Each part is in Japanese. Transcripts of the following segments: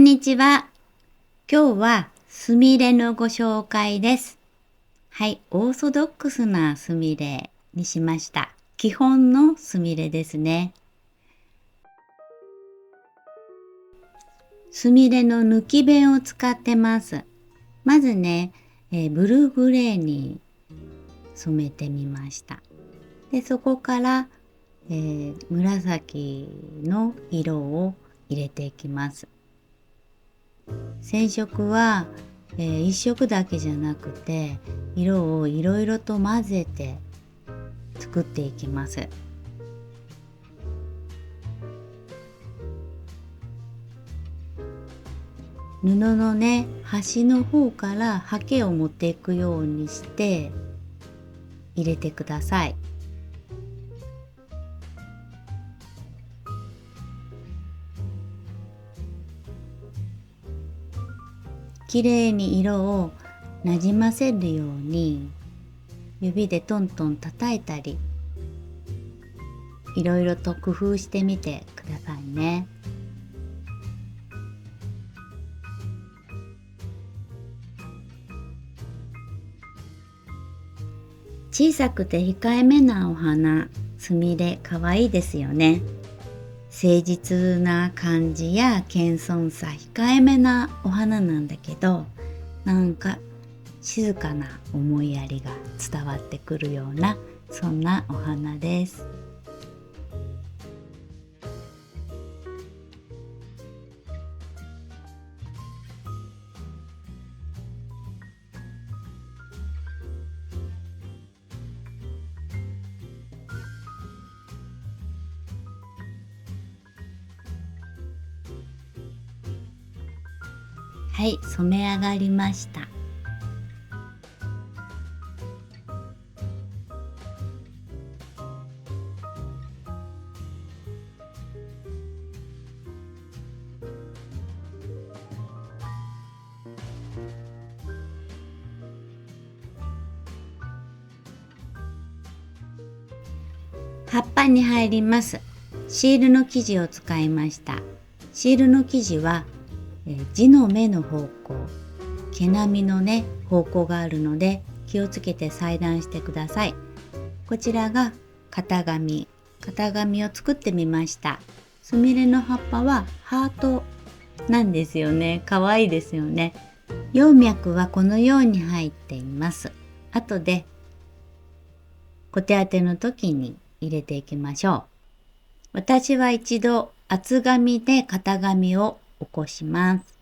んにちは。今日はスミレのご紹介です。はい、オーソドックスなスミレにしました。基本のスミレですね。スミレの抜き弁を使ってます。まずね、ブルーグレーに染めてみました。で、そこから、紫の色を入れていきます。染色は、一色だけじゃなくて色をいろいろと混ぜて作っていきます。布のね端の方からハケを持っていくようにして入れてください。きれいに色をなじませるように指でトントン叩いたりいろいろと工夫してみてくださいね。小さくて控えめなお花、スミレかわいいですよね。誠実な感じや謙遜さ控えめなお花なんだけど、なんか静かな思いやりが伝わってくるようなそんなお花です。はい、染め上がりました。葉っぱに入ります。シールの生地を使いました。シールの生地は字の目の方向、毛並みのね方向があるので気をつけて裁断してください。こちらが型紙を作ってみました。スミレの葉っぱはハートなんですよね。可愛いですよね。葉脈はこのように入っています。後で小手当ての時に入れていきましょう。私は一度厚紙で型紙を起こします。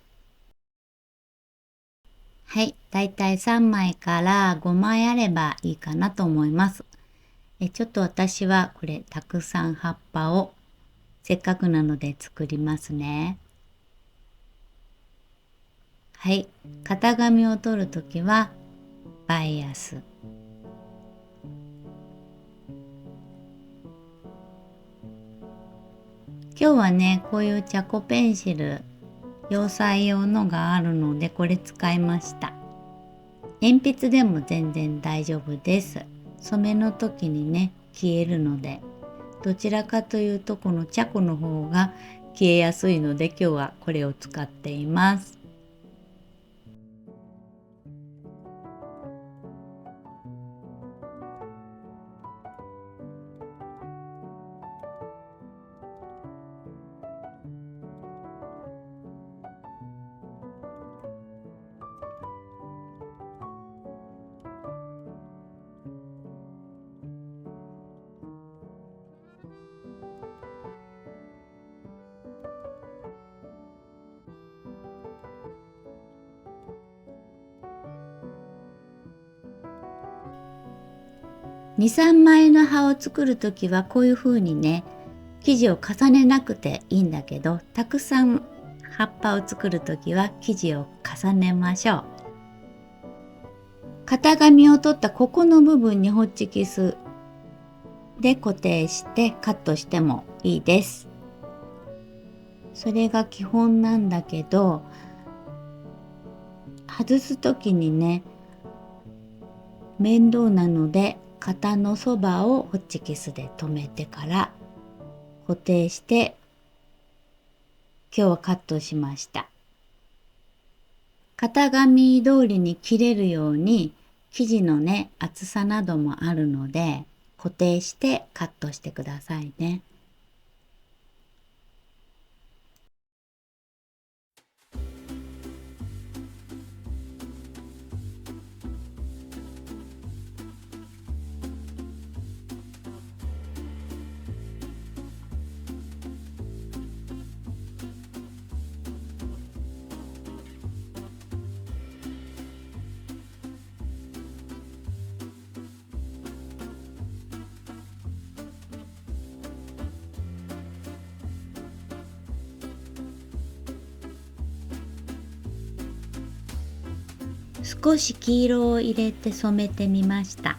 はい、だいたい3枚から5枚あればいいかなと思います。ちょっと私はこれたくさん葉っぱをせっかくなので作りますね。はい、型紙を取るときはバイアス。今日はね、こういうチャコペンシル、洋裁用のがあるのでこれ使いました。鉛筆でも全然大丈夫です。染めの時にね、消えるので、どちらかというとこのチャコの方が消えやすいので今日はこれを使っています。2、3枚の葉を作るときはこういう風にね、生地を重ねなくていいんだけど、たくさん葉っぱを作るときは生地を重ねましょう。型紙を取ったここの部分にホッチキスで固定してカットしてもいいです。それが基本なんだけど、外すときにね、面倒なので型のそばをホッチキスで留めてから固定して今日はカットしました。型紙通りに切れるように生地のね、厚さなどもあるので固定してカットしてくださいね。少し黄色を入れて染めてみました。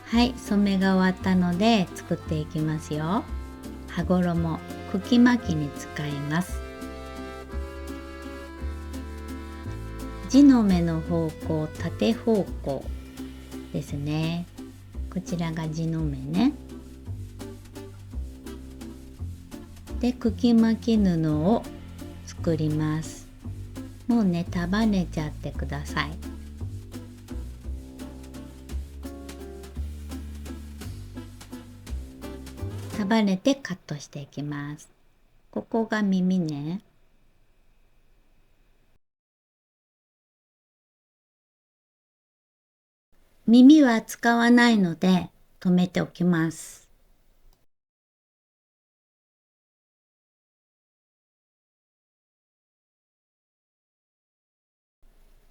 はい、染めが終わったので作っていきますよ。羽衣、茎巻きに使います。地の目の方向、縦方向ですね。こちらが地の目ね。で、茎巻き布を作ります。もうね、束ねちゃってください。束ねてカットしていきます。ここが耳ね。耳は使わないので留めておきます。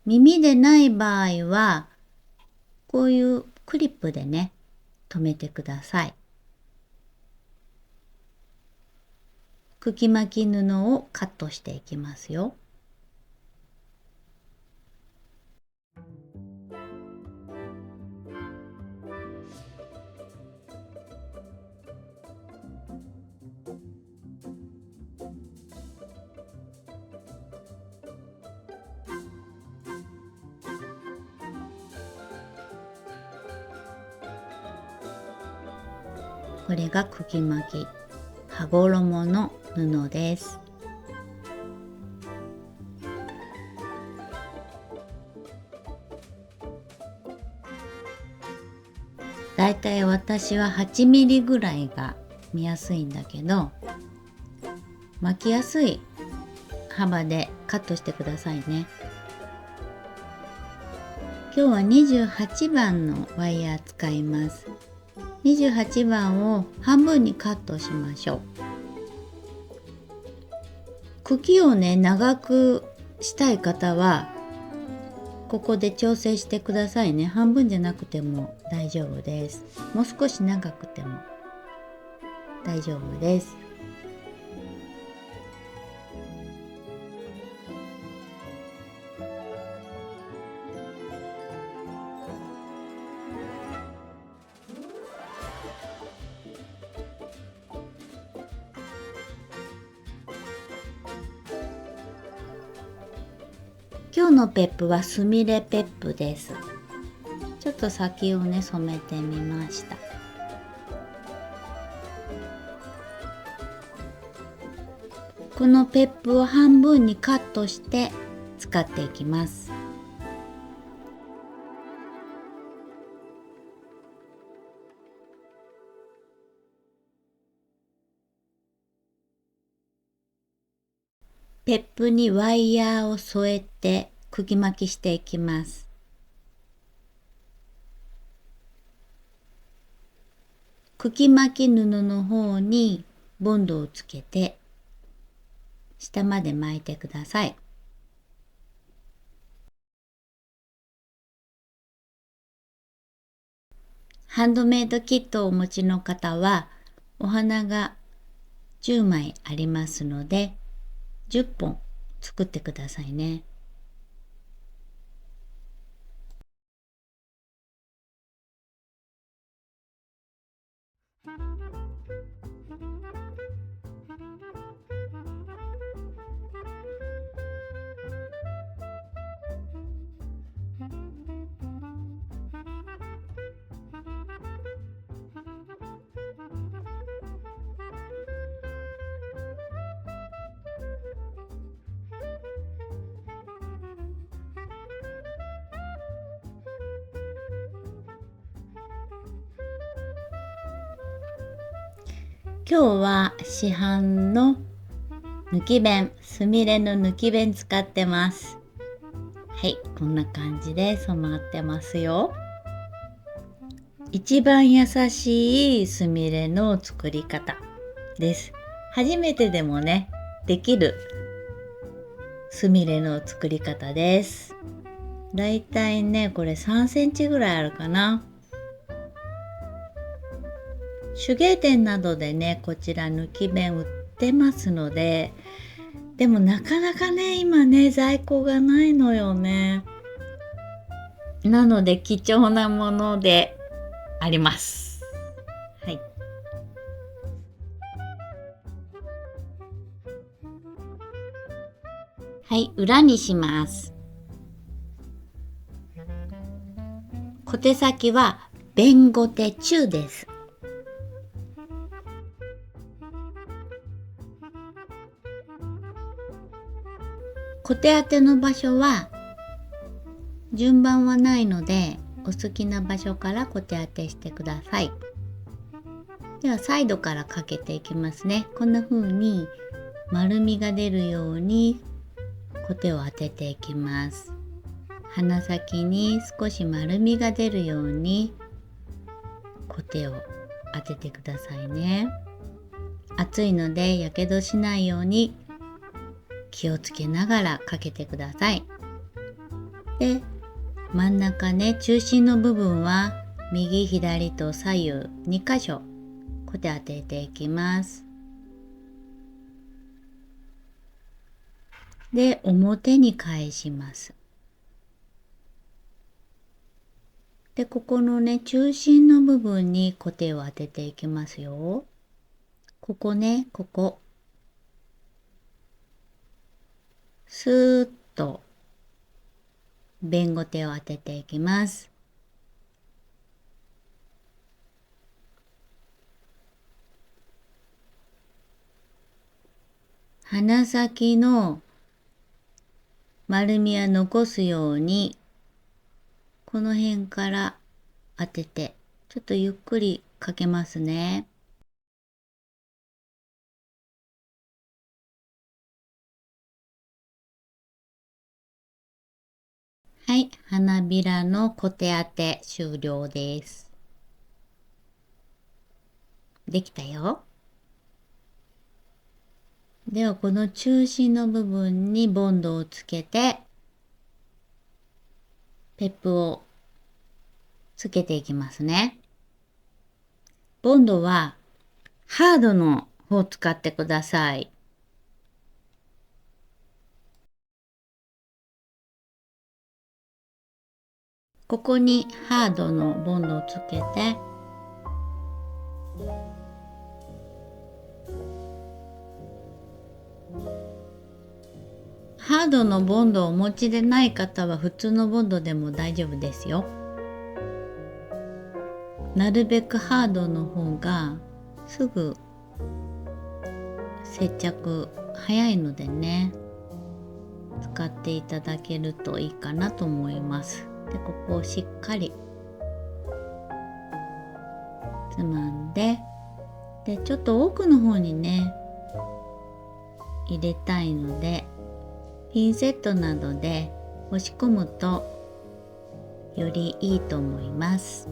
耳でない場合はこういうクリップでね留めてください。茎巻き布をカットしていきますよ。これが茎巻き羽衣の布です。だいたい私は8ミリぐらいが見やすいんだけど、巻きやすい幅でカットしてくださいね。今日は28番のワイヤー使います。28番を半分にカットしましょう。茎をね長くしたい方はここで調整してくださいね。半分じゃなくても大丈夫です。もう少し長くても大丈夫です。今日のペップはスミレペップです。ちょっと先をね染めてみました。このペップを半分にカットして使っていきます。ペップにワイヤーを添えて釘巻きしていきます。釘巻き布の方にボンドをつけて下まで巻いてください。ハンドメイドキットをお持ちの方はお花が10枚ありますので、10本作ってくださいね。今日は市販の抜き弁、すみれの抜き弁使ってます。はい、こんな感じで染まってますよ。一番優しいすみれの作り方です。初めてでもね、できるすみれの作り方です。だいたいね、これ3センチぐらいあるかな。手芸店などでね、こちら抜き弁売ってますので、でもなかなかね、今ね、在庫がないのよね。なので貴重なものであります。はい。はい、裏にします。小手先は弁後手中です。小手当ての場所は順番はないので、お好きな場所から小手当てしてください。ではサイドからかけていきますね。こんな風に丸みが出るように小手を当てていきます。鼻先に少し丸みが出るように小手を当ててくださいね。熱いのでやけどしないように気をつけながらかけてください。で、真ん中ね、中心の部分は右左と左右2箇所小手当てていきます。で、表に返します。で、ここのね、中心の部分に小手を当てていきますよ。ここね、ここ。スーッと弁後手を当てていきます。鼻先の丸みは残すように、この辺から当てて、ちょっとゆっくりかけますね。はい、花びらの小手当て終了です。できたよ。ではこの中心の部分にボンドをつけて、ペップをつけていきますね。ボンドはハードの方を使ってください。ここにハードのボンドをつけて、ハードのボンドをお持ちでない方は普通のボンドでも大丈夫ですよ。なるべくハードの方がすぐ接着早いのでね、使っていただけるといいかなと思います。で、ここをしっかりつまんで、でちょっと奥の方にね入れたいので、ピンセットなどで押し込むとよりいいと思います。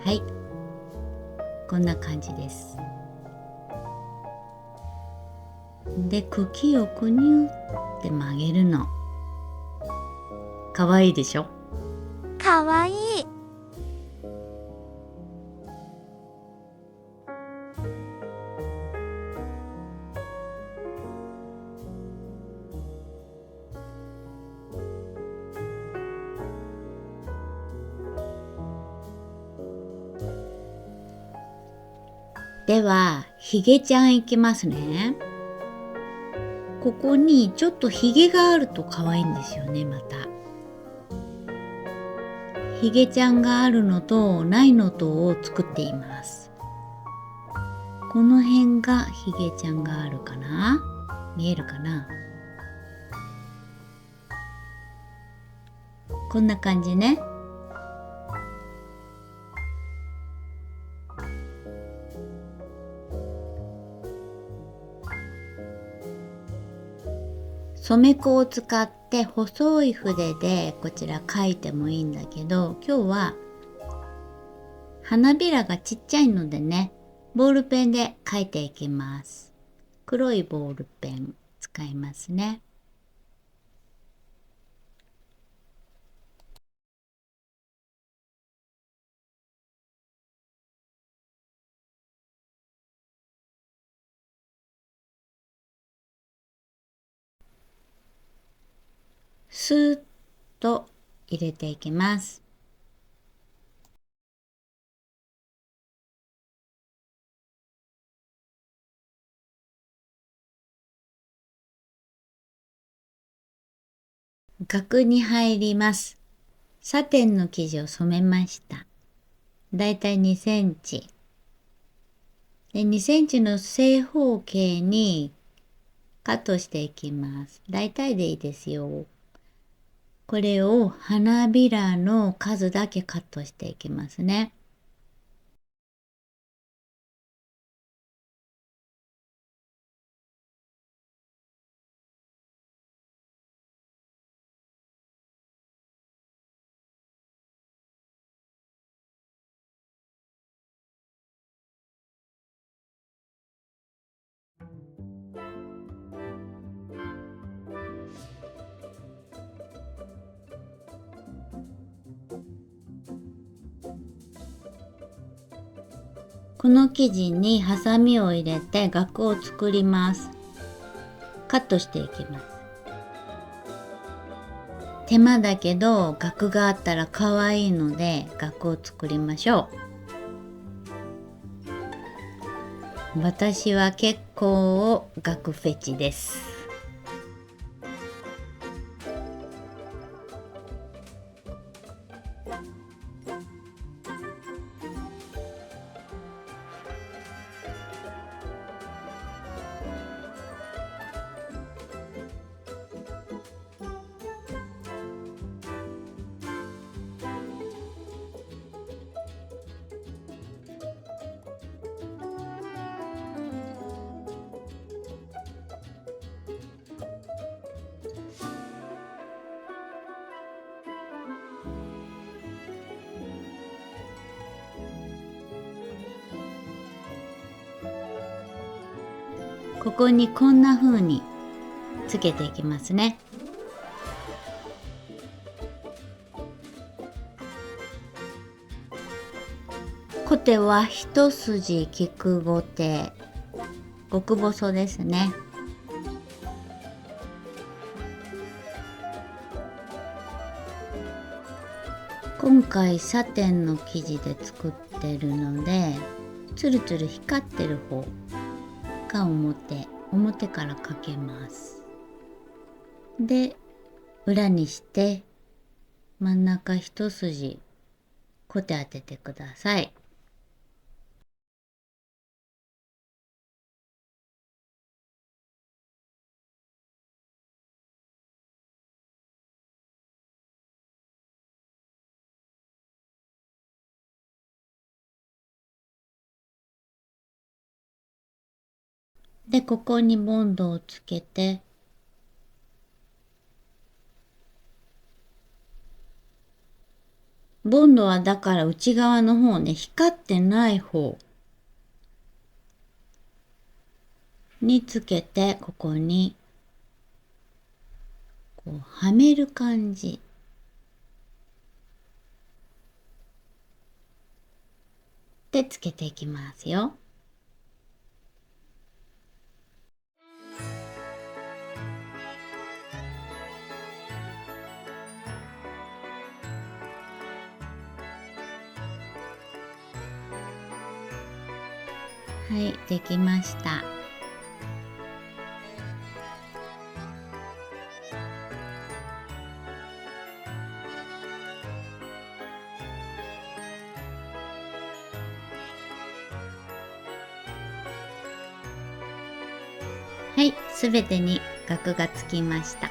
はい、こんな感じです。で、茎をくにゅって曲げるの。かわいいでしょ？かわいい。では、ひげちゃんいきますね。ここにちょっとひげがあると可愛いんですよね、また。ひげちゃんがあるのとないのとを作っています。この辺がひげちゃんがあるかな？見えるかな？こんな感じね。染め粉を使って細い筆でこちら描いてもいいんだけど、今日は花びらがちっちゃいのでね、ボールペンで描いていきます。黒いボールペン使いますね。スーッと入れていきます。額に入ります。サテンの生地を染めました。だいたい2センチ。で、2センチの正方形にカットしていきます。だいたいでいいですよ。これを花びらの数だけカットしていきますね。この生地にハサミを入れて額を作ります。カットしていきます。手間だけど額があったら可愛いので額を作りましょう。私は結構額フェチです。ここにこんな風につけていきますね。コテは一筋菊ごて、極細ですね。今回サテンの生地で作ってるので、つるつる光ってる方が表からかけます。で、裏にして真ん中一筋コテ当ててください。で、ここにボンドをつけて、ボンドはだから内側の方ね、光ってない方につけて、ここにこうはめる感じでつけていきますよ。はい、できました。はい、すべてに額がつきました。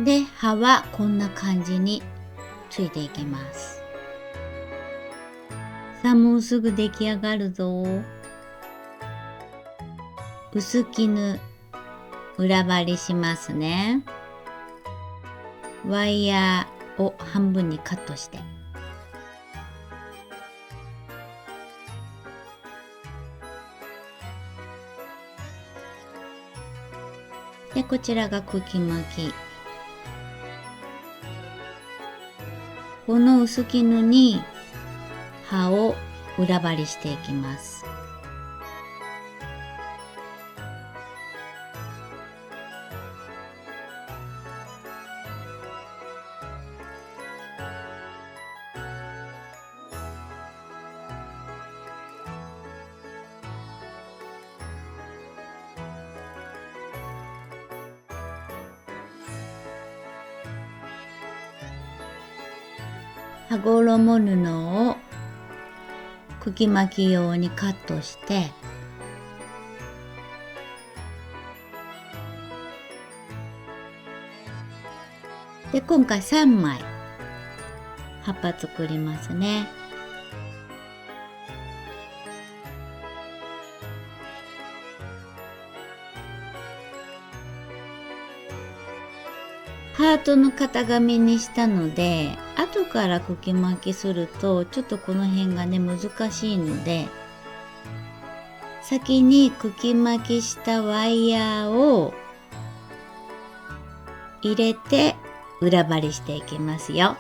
で、葉はこんな感じについていきます。さあ、もうすぐ出来上がるぞ。薄絹裏張りしますね。ワイヤーを半分にカットして。で、こちらが茎巻き。この薄絹に葉を裏張りしていきます。羽衣布を茎巻き用にカットして、で、今回3枚葉っぱ作りますね。ハートの型紙にしたので、後から茎巻きするとちょっとこの辺がね難しいので、先に茎巻きしたワイヤーを入れて裏張りしていきますよ。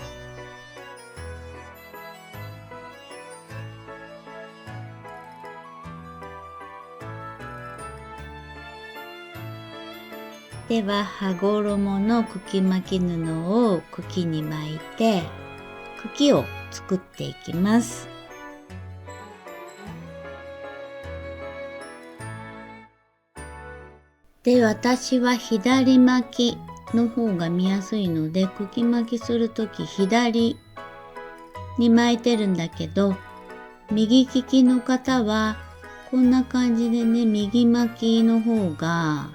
では羽衣の茎巻き布を茎に巻いて茎を作っていきます。で、私は左巻きの方が見やすいので、茎巻きするとき左に巻いてるんだけど、右利きの方はこんな感じでね、右巻きの方が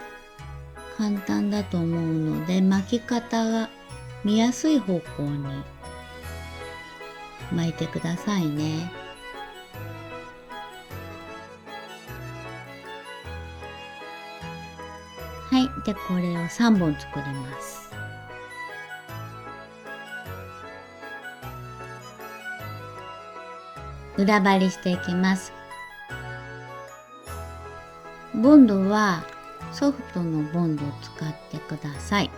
簡単だと思うので、巻き方が見やすい方向に巻いてくださいね。はい、でこれを3本作ります。裏張りしていきます。ボンドはソフトのボンドを使ってください。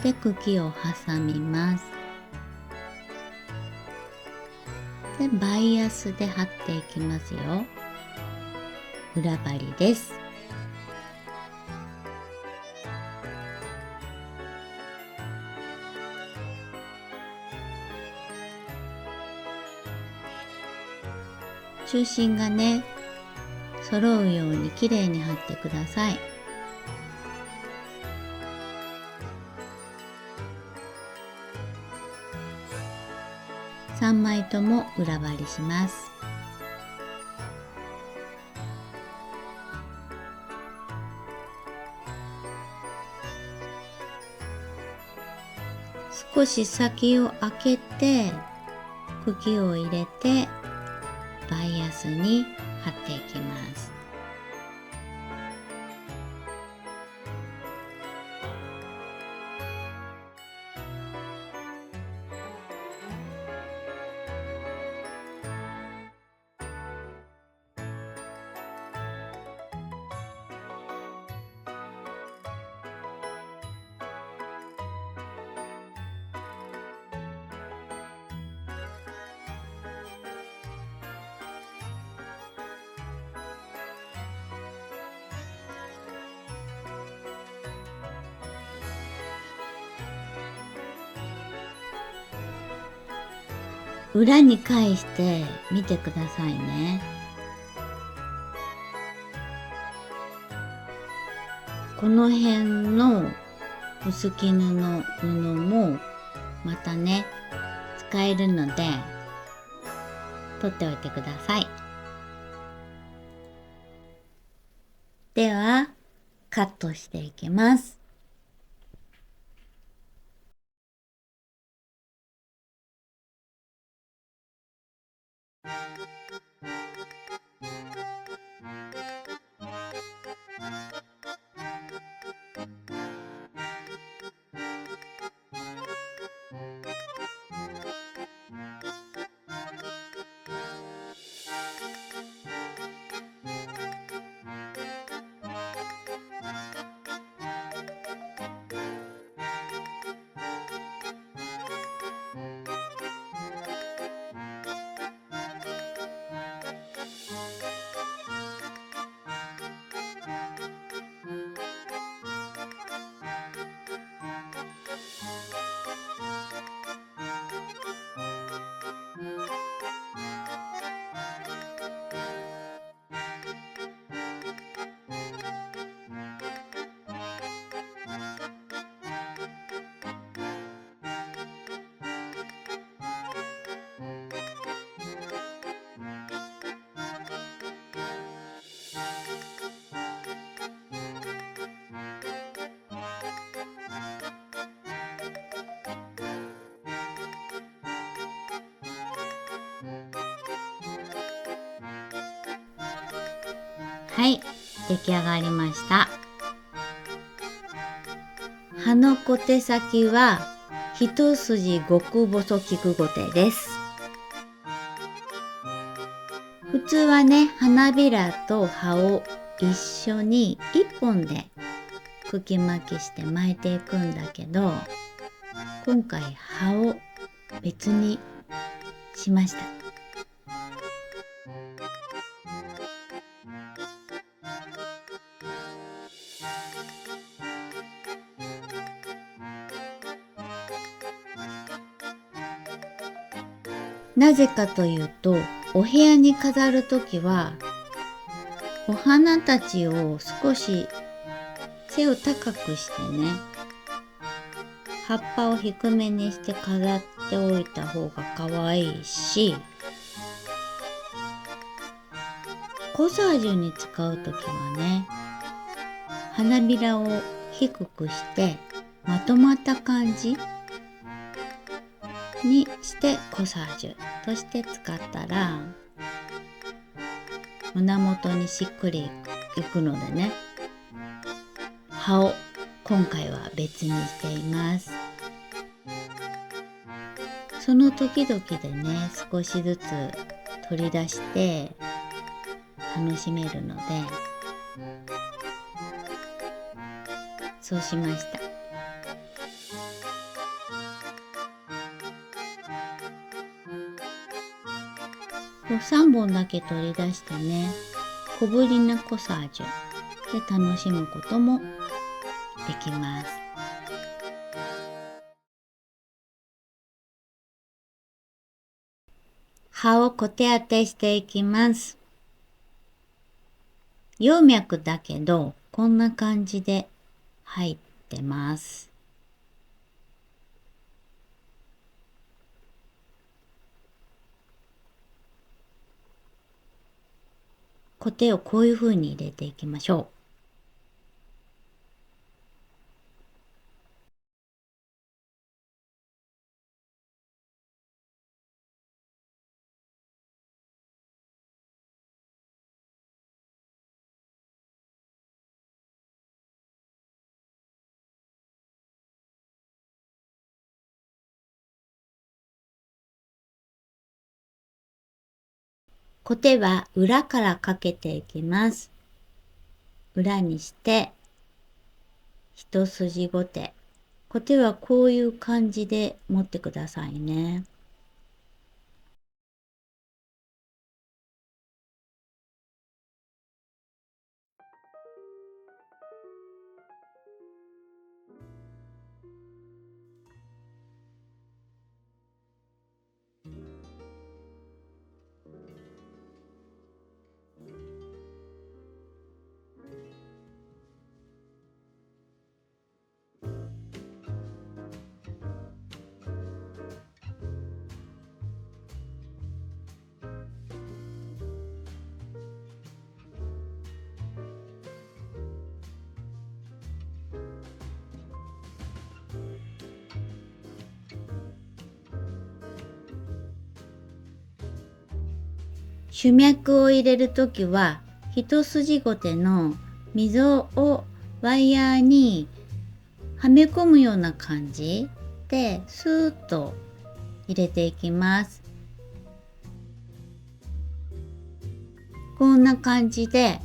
で、茎を挟みます。で、バイアスで貼っていきますよ。裏張りです。中心がね、揃うようにきれいに貼ってください。3枚とも裏張りします。少し先を開けて茎を入れてバイアスに貼っていきます。裏に返してみてくださいね。この辺の薄木布もまたね使えるので取っておいてください。ではカットしていきます。はい、出来上がりました。葉の小手先は一筋極細菊ごてです。普通はね、花びらと葉を一緒に一本で茎巻きして巻いていくんだけど、今回葉を別にしました。なぜかというと、お部屋に飾るときはお花たちを少し背を高くしてね、葉っぱを低めにして飾っておいた方が可愛いし、コサージュに使うときはね、花びらを低くしてまとまった感じにしてコサージュとして使ったら胸元にしっくりいくのでね、葉を今回は別にしています。その時々でね、少しずつ取り出して楽しめるので、そうしました。3本だけ取り出してね、小ぶりなコサージュで楽しむこともできます。葉をコテ当てしていきます。葉脈だけどこんな感じで入ってます。コテをこういう風に入れていきましょう。コテは裏からかけていきます。裏にして、一筋ごて。コテはこういう感じで持ってくださいね。主脈を入れるときは、一筋ごての溝をワイヤーにはめ込むような感じでスーッと入れていきます。こんな感じで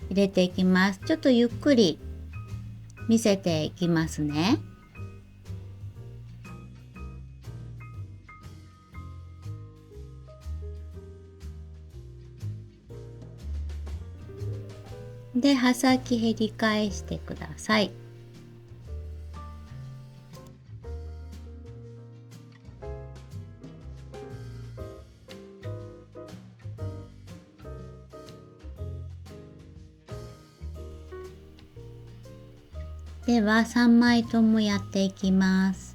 入れていきます。ちょっとゆっくり見せていきますね。で、刃先へり返してください。では3枚ともやっていきます。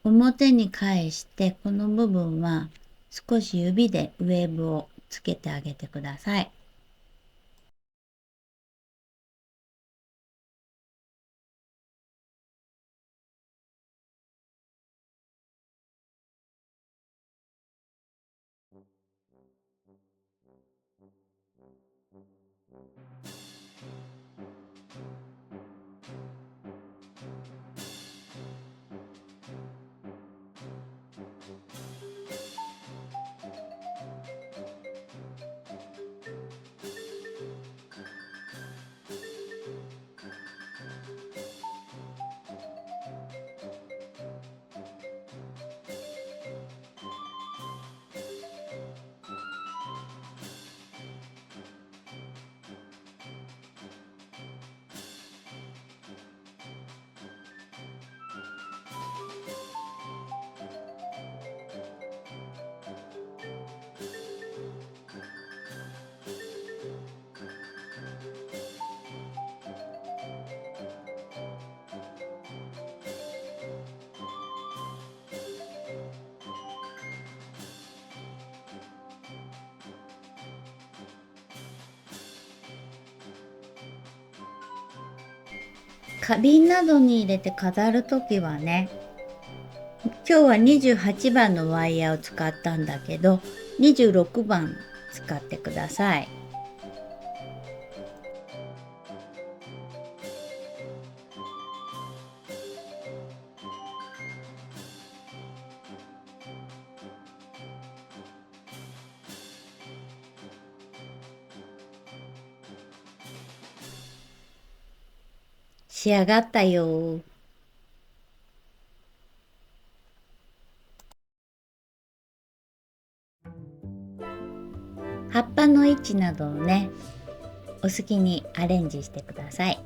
表に返してこの部分は少し指でウェーブをつけてあげてください。花瓶などに入れて飾るときはね、今日は28番のワイヤーを使ったんだけど、26番使ってください。仕上がったよ。葉っぱの位置などをね、お好きにアレンジしてください。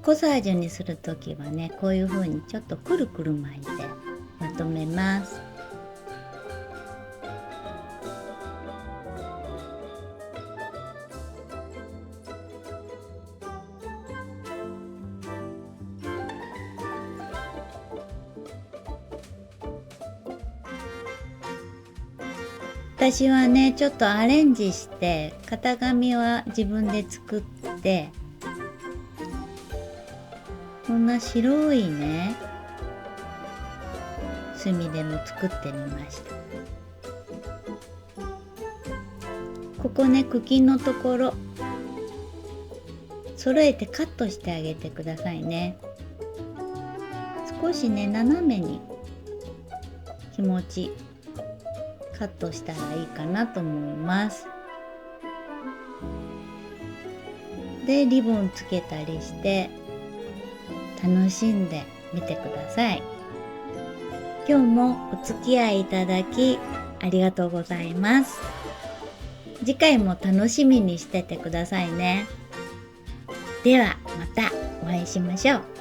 コサージュにするときはね、こういう風にちょっとくるくる巻いてまとめます。私はね、ちょっとアレンジして型紙は自分で作って、こんな白いね墨でも作ってみました。ここね、茎のところ揃えてカットしてあげてくださいね。少しね、斜めに気持ちカットしたらいいかなと思います。で、リボンつけたりして楽しんでみてください。今日もお付き合いいただきありがとうございます。次回も楽しみにしててくださいね。ではまたお会いしましょう。